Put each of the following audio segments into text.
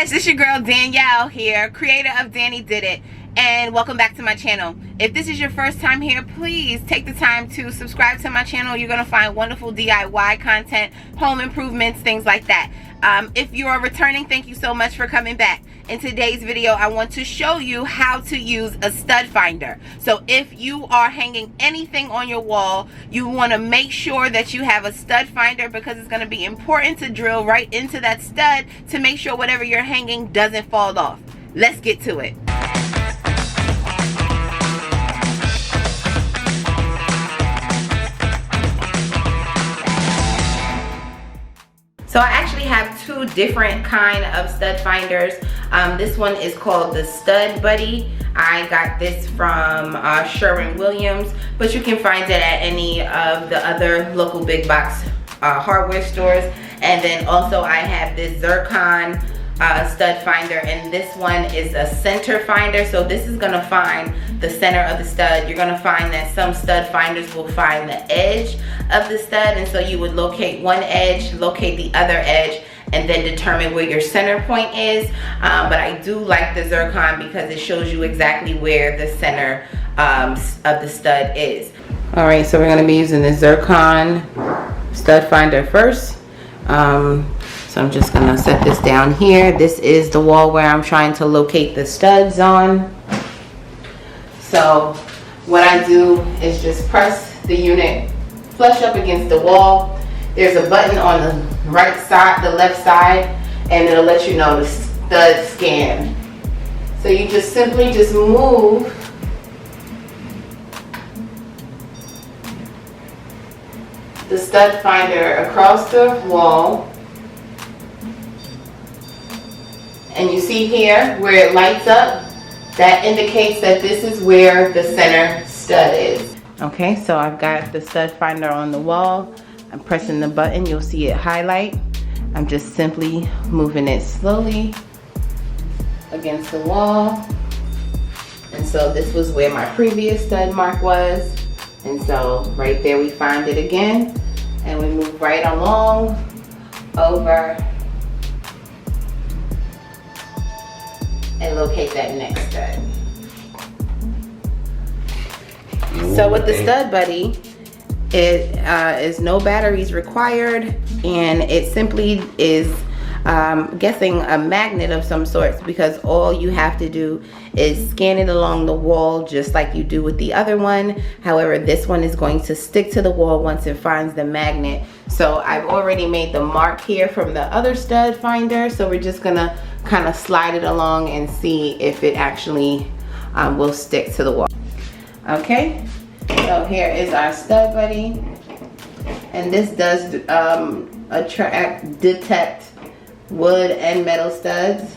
guys, this is your girl Danielle here, creator of Danny Did It, and welcome back to my channel. If this is your first time here, please take the time to subscribe to my channel. You're going to find wonderful DIY content, home improvements, things like that. If you are returning, thank you so much for coming back. In today's video, I want to show you how to use a stud finder. So if you are hanging anything on your wall, you want to make sure that you have a stud finder, because it's going to be important to drill right into that stud to make sure whatever you're hanging doesn't fall off. Let's get to it. So I actually have two different kind of stud finders. This one is called the Stud Buddy. I got this from Sherwin-Williams, but you can find it at any of the other local big box hardware stores. And then also I have this Zircon stud finder, and this one is a center finder. So this is gonna find the center of the stud. You're gonna find that some stud finders will find the edge of the stud, and so you would locate one edge, locate the other edge, and then determine where your center point is. But I do like the Zircon because it shows you exactly where the center of the stud is. All right, so we're gonna be using the Zircon stud finder first. So I'm just gonna set this down here. This is the wall where I'm trying to locate the studs on. So what I do is just press the unit flush up against the wall. There's a button on the right side, the left side, and it'll let you know the stud scan. So you just simply just move the stud finder across the wall. And you see here where it lights up, that indicates that this is where the center stud is. Okay, so I've got the stud finder on the wall. I'm pressing the button, you'll see it highlight. I'm just simply moving it slowly against the wall. And so this was where my previous stud mark was. And so right there we find it again. And we move right along over and locate that next stud. So with the Stud Buddy, it is no batteries required, and it simply is guessing a magnet of some sorts, because all you have to do is scan it along the wall just like you do with the other one. However, this one is going to stick to the wall once it finds the magnet. So I've already made the mark here from the other stud finder, so we're just gonna kind of slide it along and see if it actually will stick to the wall. Okay, so here is our Stud Buddy, and this does detect wood and metal studs.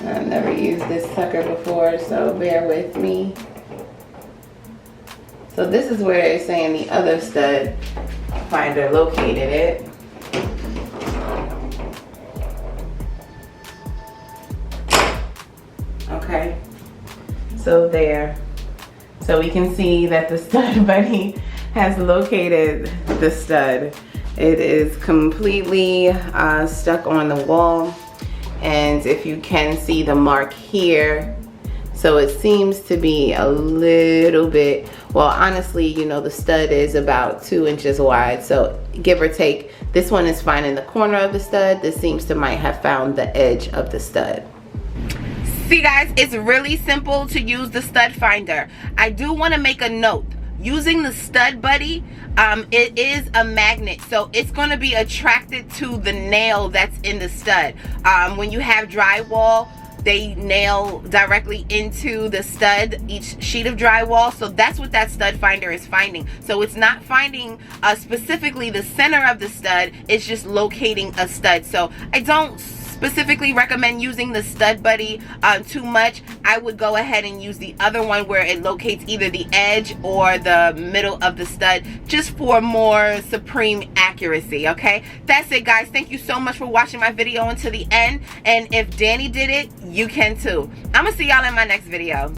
I've never used this sucker before, so bear with me. So this is where it's saying the other stud finder located it. Okay, so there. So we can see that the Stud Buddy has located the stud. It is completely stuck on the wall. And if you can see the mark here, so it seems to be a little bit, well, honestly, you know, the stud is about 2 inches wide. So give or take, this one is finding the corner of the stud. This seems to might have found the edge of the stud. See guys, it's really simple to use the stud finder. I do want to make a note. Using the Stud Buddy, it is a magnet, so it's going to be attracted to the nail that's in the stud. When you have drywall, they nail directly into the stud, each sheet of drywall. So that's what that stud finder is finding. So it's not finding specifically the center of the stud, it's just locating a stud. So I don't specifically recommend using the Stud Buddy too much. I would go ahead and use the other one where it locates either the edge or the middle of the stud, just for more supreme accuracy. Okay, that's it guys. Thank you so much for watching my video until the end, and if Danny did it, you can too. I'm gonna see y'all in my next video.